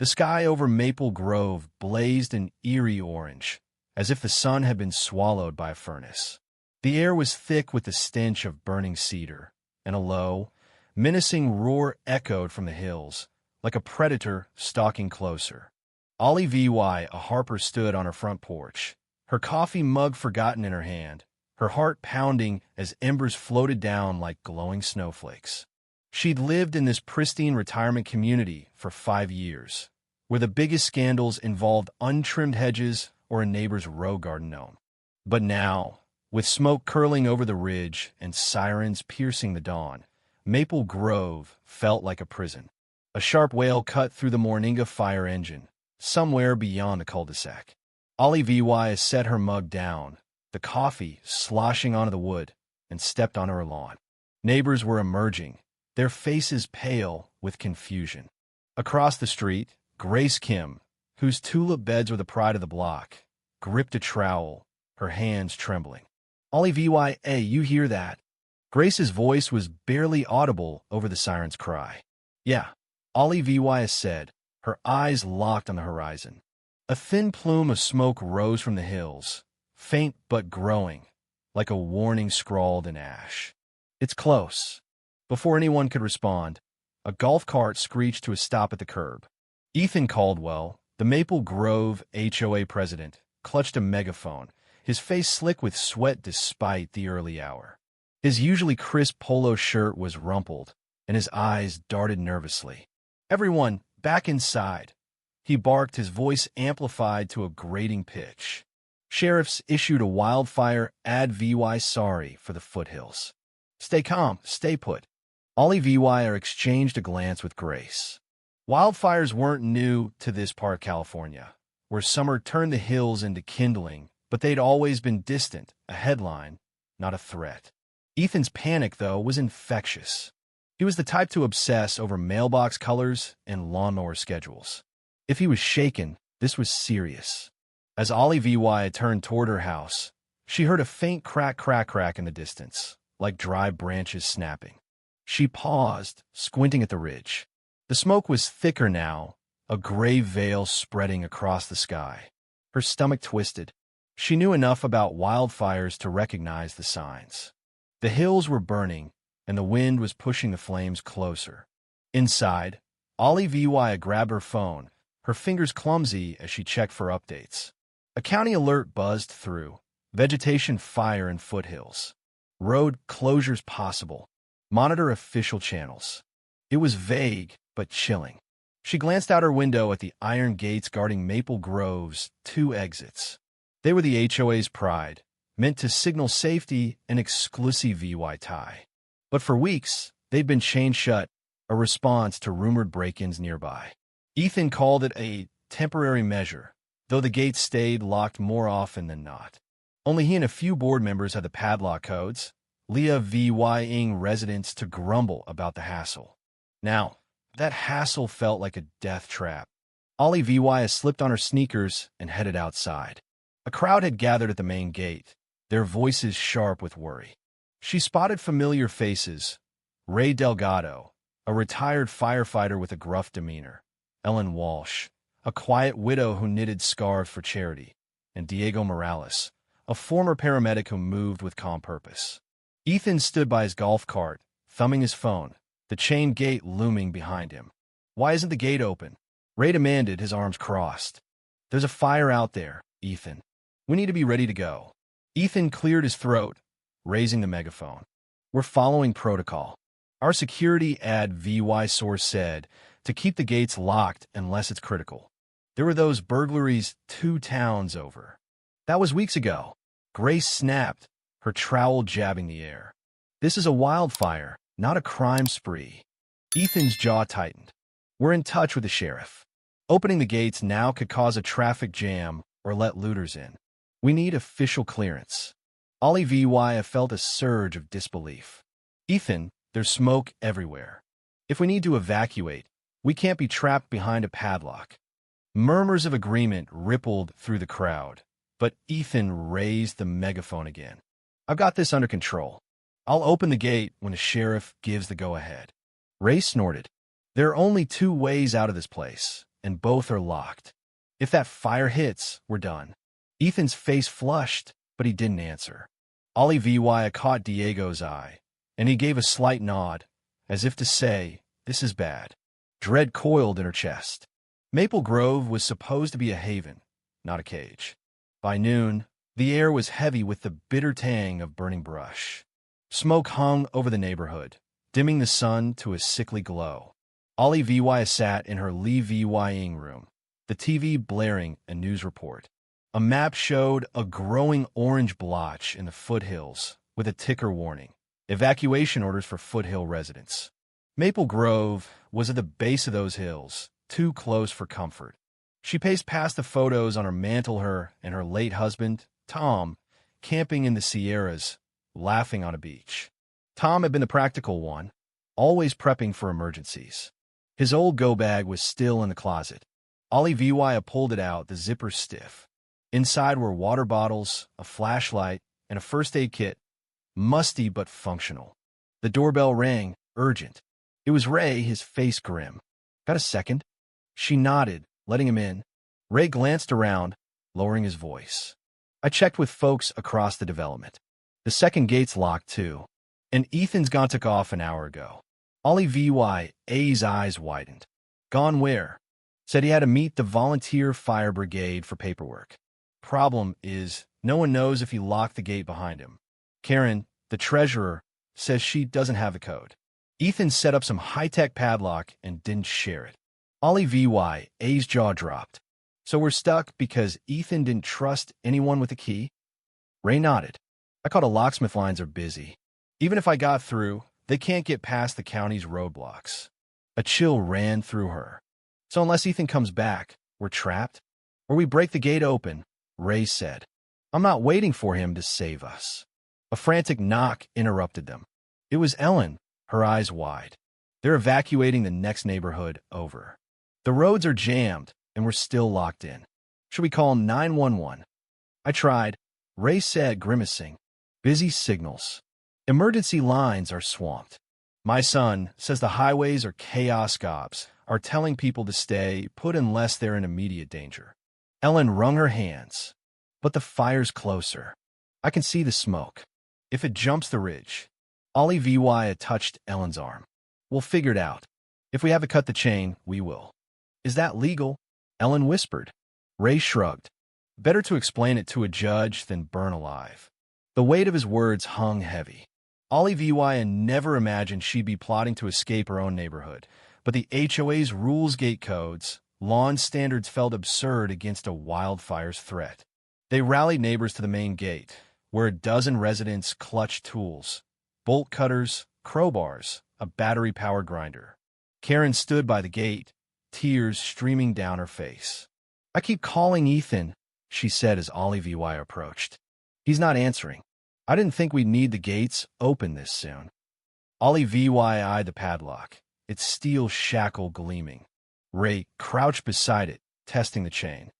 The sky over Maple Grove blazed an eerie orange, as if the sun had been swallowed by a furnace. The air was thick with the stench of burning cedar, and a low, menacing roar echoed from the hills, like a predator stalking closer. Ollie Vy, a harper, stood on her front porch, her coffee mug forgotten in her hand, her heart pounding as embers floated down like glowing snowflakes. She'd lived in this pristine retirement community for 5 years, where the biggest scandals involved untrimmed hedges or a neighbor's row garden gnome. But now, with smoke curling over the ridge and sirens piercing the dawn, Maple Grove felt like a prison. A sharp wail cut through the Morninga fire engine, somewhere beyond the cul-de-sac. Ollie Vy set her mug down, the coffee sloshing onto the wood, and stepped onto her lawn. Neighbors were emerging, their faces pale with confusion. Across the street, Grace Kim, whose tulip beds were the pride of the block, gripped a trowel, her hands trembling. Ollie Vy, hey, you hear that? Grace's voice was barely audible over the siren's cry. Yeah, Ollie Vy said, her eyes locked on the horizon. A thin plume of smoke rose from the hills, faint but growing, like a warning scrawled in ash. It's close. Before anyone could respond, a golf cart screeched to a stop at the curb. Ethan Caldwell, the Maple Grove HOA president, clutched a megaphone, his face slick with sweat despite the early hour. His usually crisp polo shirt was rumpled, and his eyes darted nervously. Everyone, back inside, he barked, his voice amplified to a grating pitch. Sheriffs issued a wildfire ad Vy sorry for the foothills. Stay calm, stay put. Ollie Vy exchanged a glance with Grace. Wildfires weren't new to this part of California, where summer turned the hills into kindling, but they'd always been distant, a headline, not a threat. Ethan's panic, though, was infectious. He was the type to obsess over mailbox colors and lawnmower schedules. If he was shaken, this was serious. As Ollie Vy turned toward her house, she heard a faint crack in the distance, like dry branches snapping. She paused, squinting at the ridge. The smoke was thicker now, a gray veil spreading across the sky. Her stomach twisted. She knew enough about wildfires to recognize the signs. The hills were burning, and the wind was pushing the flames closer. Inside, Ollie Vy grabbed her phone, her fingers clumsy as she checked for updates. A county alert buzzed through. Vegetation fire in foothills. Road closures possible. Monitor official channels. It was vague, but chilling. She glanced out her window at the iron gates guarding Maple Grove's 2 exits. They were the HOA's pride, meant to signal safety and exclusive Vy tie. But for weeks, they'd been chained shut, a response to rumored break-ins nearby. Ethan called it a temporary measure, though the gates stayed locked more often than not. Only he and a few board members had the padlock codes, Leah Vy-ing residents to grumble about the hassle. Now, that hassle felt like a death trap. Ollie Vy slipped on her sneakers and headed outside. A crowd had gathered at the main gate, their voices sharp with worry. She spotted familiar faces: Ray Delgado, a retired firefighter with a gruff demeanor; Ellen Walsh, a quiet widow who knitted scarves for charity; and Diego Morales, a former paramedic who moved with calm purpose. Ethan stood by his golf cart, thumbing his phone, the chain gate looming behind him. "Why isn't the gate open?" Ray demanded, his arms crossed. "There's a fire out there, Ethan. We need to be ready to go." Ethan cleared his throat, raising the megaphone. "We're following protocol. Our security ad Vy source said to keep the gates locked unless it's critical. There were those burglaries 2 towns over." "That was weeks ago." Grace snapped, her trowel jabbing the air. "This is a wildfire, not a crime spree." Ethan's jaw tightened. "We're in touch with the sheriff. Opening the gates now could cause a traffic jam or let looters in. We need official clearance." Ollie Vy felt a surge of disbelief. "Ethan, there's smoke everywhere. If we need to evacuate, we can't be trapped behind a padlock." Murmurs of agreement rippled through the crowd, but Ethan raised the megaphone again. "I've got this under control. I'll open the gate when the sheriff gives the go-ahead." Ray snorted. "There are only 2 ways out of this place, and both are locked. If that fire hits, we're done. Ethan's face flushed, but he didn't answer. Olivia caught Diego's eye, and he gave a slight nod, as if to say, "This is bad." Dread coiled in her chest. Maple Grove was supposed to be a haven, not a cage. By noon, the air was heavy with the bitter tang of burning brush. Smoke hung over the neighborhood, dimming the sun to a sickly glow. Olivia sat in her living room, the TV blaring a news report. A map showed a growing orange blotch in the foothills with a ticker warning: evacuation orders for foothill residents. Maple Grove was at the base of those hills, too close for comfort. She paced past the photos on her mantel, her and her late husband, Tom, camping in the Sierras, laughing on a beach. Tom had been the practical one, always prepping for emergencies. His old go-bag was still in the closet. Olivia pulled it out, the zipper stiff. Inside were water bottles, a flashlight, and a first aid kit, musty but functional. The doorbell rang, urgent. It was Ray, his face grim. "Got a second?" She nodded, letting him in. Ray glanced around, lowering his voice. "I checked with folks across the development. The second gate's locked, too. And Ethan's gone took off an hour ago." Olivia's eyes widened. "Gone where?" "Said he had to meet the volunteer fire brigade for paperwork. Problem is, no one knows if he locked the gate behind him. Karen, the treasurer, says she doesn't have the code. Ethan set up some high-tech padlock and didn't share it." Olivia's jaw dropped. "So we're stuck because Ethan didn't trust anyone with a key?" Ray nodded. "I caught a locksmith, lines are busy. Even if I got through, they can't get past the county's roadblocks." A chill ran through her. "So unless Ethan comes back, we're trapped? Or we break the gate open," Ray said. "I'm not waiting for him to save us." A frantic knock interrupted them. It was Ellen, her eyes wide. "They're evacuating the next neighborhood over. The roads are jammed, and we're still locked in. Should we call 911? "I tried," Ray said, grimacing. "Busy signals. Emergency lines are swamped. My son says the highways are chaos. Cops are telling people to stay put unless they're in immediate danger." Ellen wrung her hands. "But the fire's closer. I can see the smoke. If it jumps the ridge." Olivia touched Ellen's arm. "We'll figure it out. If we have to cut the chain, we will." "Is that legal?" Ellen whispered. Ray shrugged. "Better to explain it to a judge than burn alive." The weight of his words hung heavy. Olivia never imagined she'd be plotting to escape her own neighborhood, but the HOA's rules, gate codes, lawn standards felt absurd against a wildfire's threat. They rallied neighbors to the main gate, where a dozen residents clutched tools: bolt cutters, crowbars, a battery-powered grinder. Karen stood by the gate, tears streaming down her face. "I keep calling Ethan," she said as Olivia approached. "He's not answering. I didn't think we'd need the gates open this soon." Olivia eyed the padlock, its steel shackle gleaming. Ray crouched beside it, testing the chain.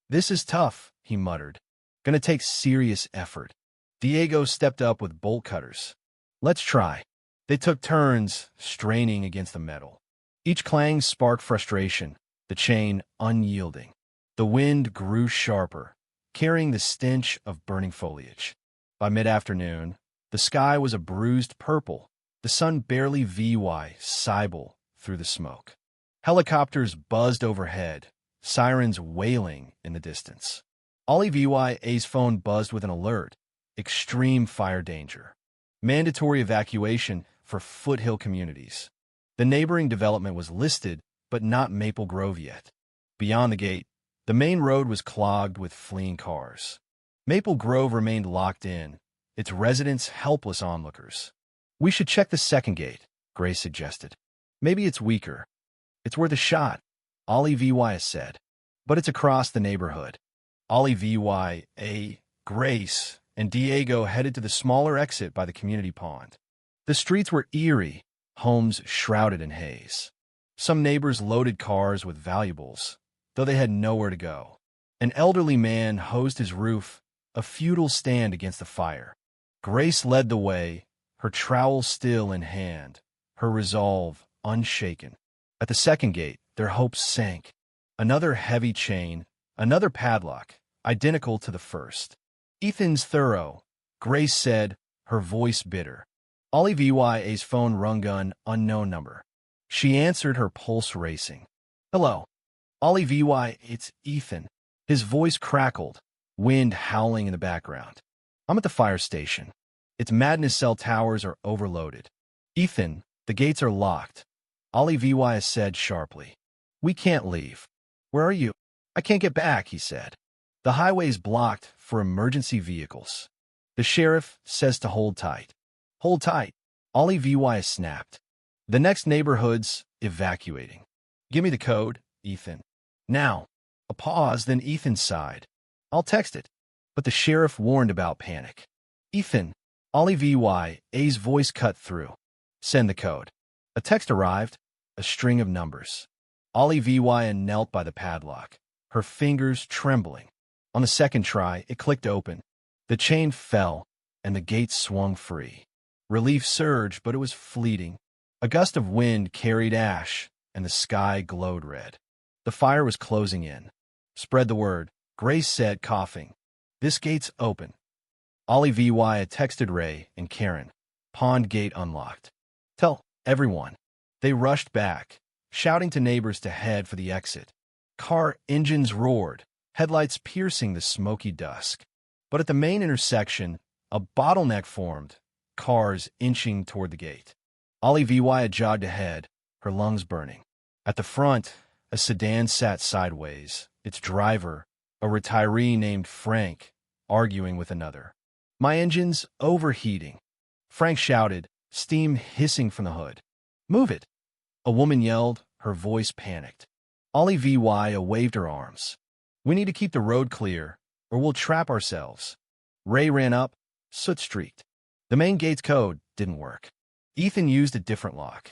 "This is tough," he muttered. "Gonna take serious effort." Diego stepped up with bolt cutters. "Let's try." They took turns, straining against the metal. Each clang sparked frustration, the chain unyielding. The wind grew sharper, carrying the stench of burning foliage. By mid-afternoon, the sky was a bruised purple, the sun barely visible through the smoke. Helicopters buzzed overhead, sirens wailing in the distance. Olivia's phone buzzed with an alert: extreme fire danger. Mandatory evacuation for foothill communities. The neighboring development was listed, but not Maple Grove yet. Beyond the gate, the main road was clogged with fleeing cars. Maple Grove remained locked in, its residents helpless onlookers. "We should check the second gate," Grace suggested. "Maybe it's weaker." "It's worth a shot," Olivia said. "But it's across the neighborhood." Olivia, Grace, and Diego headed to the smaller exit by the community pond. The streets were eerie, homes shrouded in haze. Some neighbors loaded cars with valuables, though they had nowhere to go. An elderly man hosed his roof, a futile stand against the fire. Grace led the way, her trowel still in hand, her resolve unshaken. At the second gate, their hopes sank. Another heavy chain, another padlock, identical to the first. Ethan's thorough, Grace said, her voice bitter. Ollie VYA's phone rung an unknown number. She answered, her pulse racing. Hello. Ollie VY, it's Ethan. His voice crackled, wind howling in the background. I'm at the fire station. Its madness cell towers are overloaded. Ethan, the gates are locked. Ollie VY said sharply. We can't leave. Where are you? I can't get back, he said. The highway's blocked for emergency vehicles. The sheriff says to hold tight. Hold tight. Ollie VY snapped. The next neighborhood's evacuating. Give me the code, Ethan. Now. A pause, then Ethan sighed. I'll text it. But the sheriff warned about panic. Ethan. Ollie VYA's voice cut through. Send the code. A text arrived, a string of numbers. Ollie VY knelt by the padlock, her fingers trembling. On the second try, it clicked open. The chain fell, and the gate swung free. Relief surged, but it was fleeting. A gust of wind carried ash, and the sky glowed red. The fire was closing in. Spread the word, Grace said, coughing. This gate's open. Ollie VY texted Ray and Karen. Pond gate unlocked. Tell everyone. They rushed back, shouting to neighbors to head for the exit. Car engines roared, headlights piercing the smoky dusk. But at the main intersection, a bottleneck formed, cars inching toward the gate. Ollie VY jogged ahead, her lungs burning. At the front, a sedan sat sideways, its driver, a retiree named Frank, arguing with another. My engine's overheating. Frank shouted, steam hissing from the hood. Move it. A woman yelled, her voice panicked. Ollie VY waved her arms. We need to keep the road clear, or we'll trap ourselves. Ray ran up, soot-streaked. The main gate's code didn't work. Ethan used a different lock.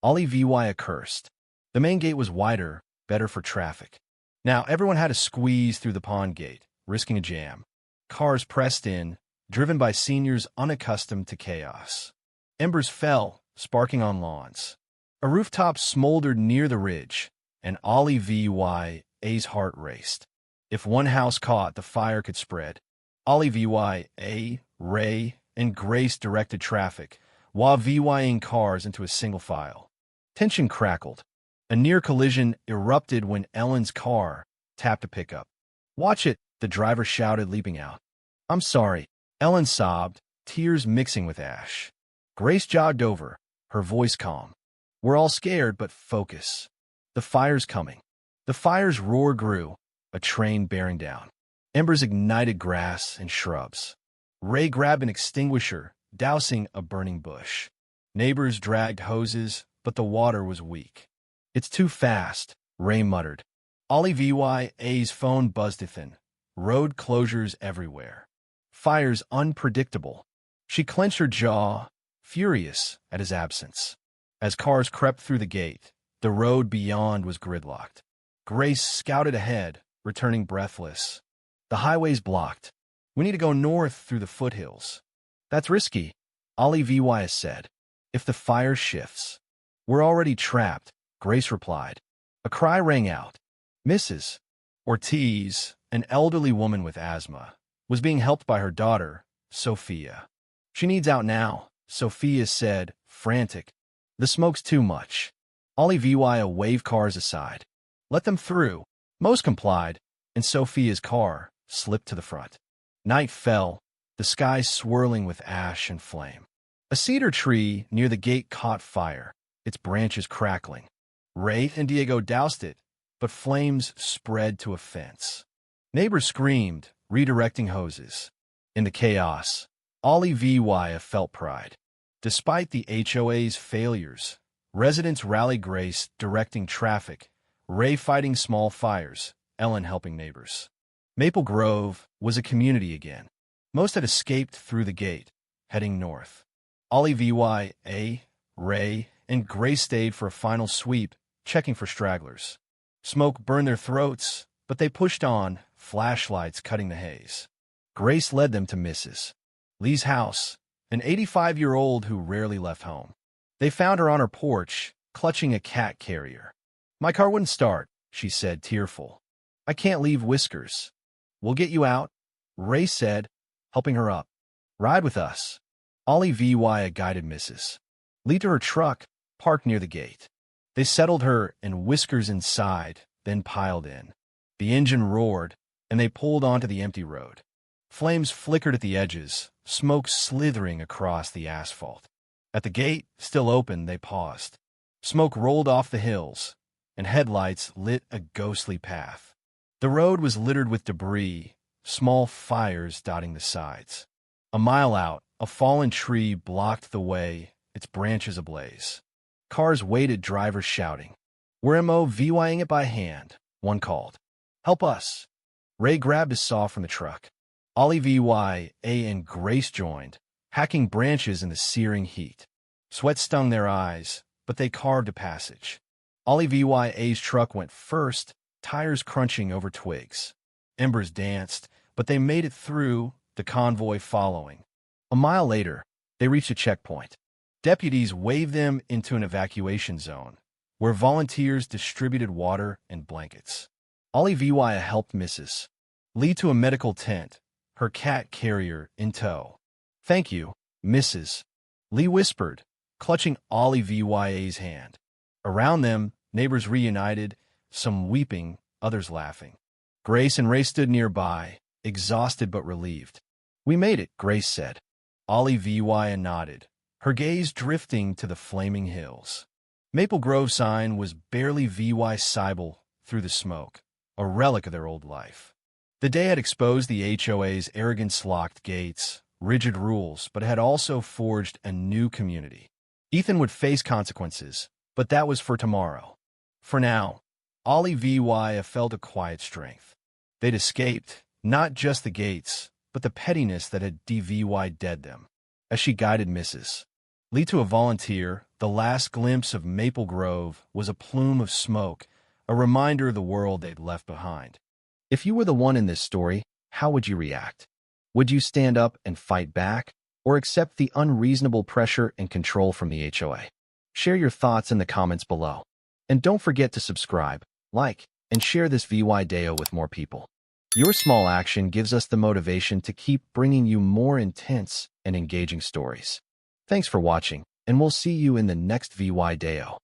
Ollie VY cursed. The main gate was wider, better for traffic. Now everyone had to squeeze through the pond gate, risking a jam. Cars pressed in, driven by seniors unaccustomed to chaos. Embers fell, sparking on lawns. A rooftop smoldered near the ridge, and Ollie VYA's heart raced. If one house caught, the fire could spread. Ollie VYA, Ray, and Grace directed traffic, while VYing cars into a single file. Tension crackled. A near collision erupted when Ellen's car tapped a pickup. Watch it, the driver shouted, leaping out. I'm sorry, Ellen sobbed, tears mixing with ash. Grace jogged over, her voice calm. We're all scared, but focus. The fire's coming. The fire's roar grew, a train bearing down. Embers ignited grass and shrubs. Ray grabbed an extinguisher, dousing a burning bush. Neighbors dragged hoses, but the water was weak. It's too fast, Ray muttered. Ollie VYA's phone buzzed Ethan. Road closures everywhere. Fires unpredictable. She clenched her jaw, furious at his absence. As cars crept through the gate, the road beyond was gridlocked. Grace scouted ahead, returning breathless. The highway's blocked. We need to go north through the foothills. That's risky, Ollie VY said. If the fire shifts. We're already trapped, Grace replied. A cry rang out. Mrs. Ortiz, an elderly woman with asthma, was being helped by her daughter, Sophia. She needs out now, Sophia said, frantic. The smoke's too much. Ollie VY waved cars aside. Let them through. Most complied, and Sophia's car slipped to the front. Night fell, the sky swirling with ash and flame. A cedar tree near the gate caught fire, its branches crackling. Ray and Diego doused it, but flames spread to a fence. Neighbors screamed, redirecting hoses. In the chaos, Ollie VY felt pride. Despite the HOA's failures, residents rallied Grace directing traffic, Ray fighting small fires, Ellen helping neighbors. Maple Grove was a community again. Most had escaped through the gate, heading north. Ollie VYA, Ray, and Grace stayed for a final sweep, checking for stragglers. Smoke burned their throats, but they pushed on, flashlights cutting the haze. Grace led them to Mrs. Lee's house, an 85-year-old who rarely left home. They found her on her porch, clutching a cat carrier. My car wouldn't start, she said, tearful. I can't leave Whiskers. We'll get you out, Ray said, helping her up. Ride with us. Ollie Vy guided Mrs. Lee to her truck, parked near the gate. They settled her and Whiskers inside, then piled in. The engine roared, and they pulled onto the empty road. Flames flickered at the edges, smoke slithering across the asphalt. At the gate, still open, they paused. Smoke rolled off the hills, and headlights lit a ghostly path. The road was littered with debris, small fires dotting the sides. A mile out, a fallen tree blocked the way, its branches ablaze. Cars waited, drivers shouting. We're MOVYing it by hand, one called. Help us. Ray grabbed a saw from the truck. Ollie Vy and Grace joined, hacking branches in the searing heat. Sweat stung their eyes, but they carved a passage. Ollie Vy's truck went first, tires crunching over twigs. Embers danced, but they made it through, the convoy following. A mile later, they reached a checkpoint. Deputies waved them into an evacuation zone, where volunteers distributed water and blankets. Ollie Vy helped Mrs. Lee to a medical tent, her cat carrier in tow. Thank you, Mrs. Lee whispered, clutching Ollie Vy's hand. Around them, neighbors reunited, some weeping, others laughing. Grace and Ray stood nearby, exhausted but relieved. We made it, Grace said. Ollie Vy nodded, her gaze drifting to the flaming hills. Maple Grove sign was barely Vy sible through the smoke, a relic of their old life. The day had exposed the HOA's arrogance-locked gates, rigid rules, but had also forged a new community. Ethan would face consequences, but that was for tomorrow. For now, Ollie Vy felt a quiet strength. They'd escaped, not just the gates, but the pettiness that had dead them. As she guided Mrs. Lee to a volunteer, the last glimpse of Maple Grove was a plume of smoke, a reminder of the world they'd left behind. If you were the one in this story, how would you react? Would you stand up and fight back, or accept the unreasonable pressure and control from the HOA? Share your thoughts in the comments below. And don't forget to subscribe, like, and share this video with more people. Your small action gives us the motivation to keep bringing you more intense and engaging stories. Thanks for watching, and we'll see you in the next video.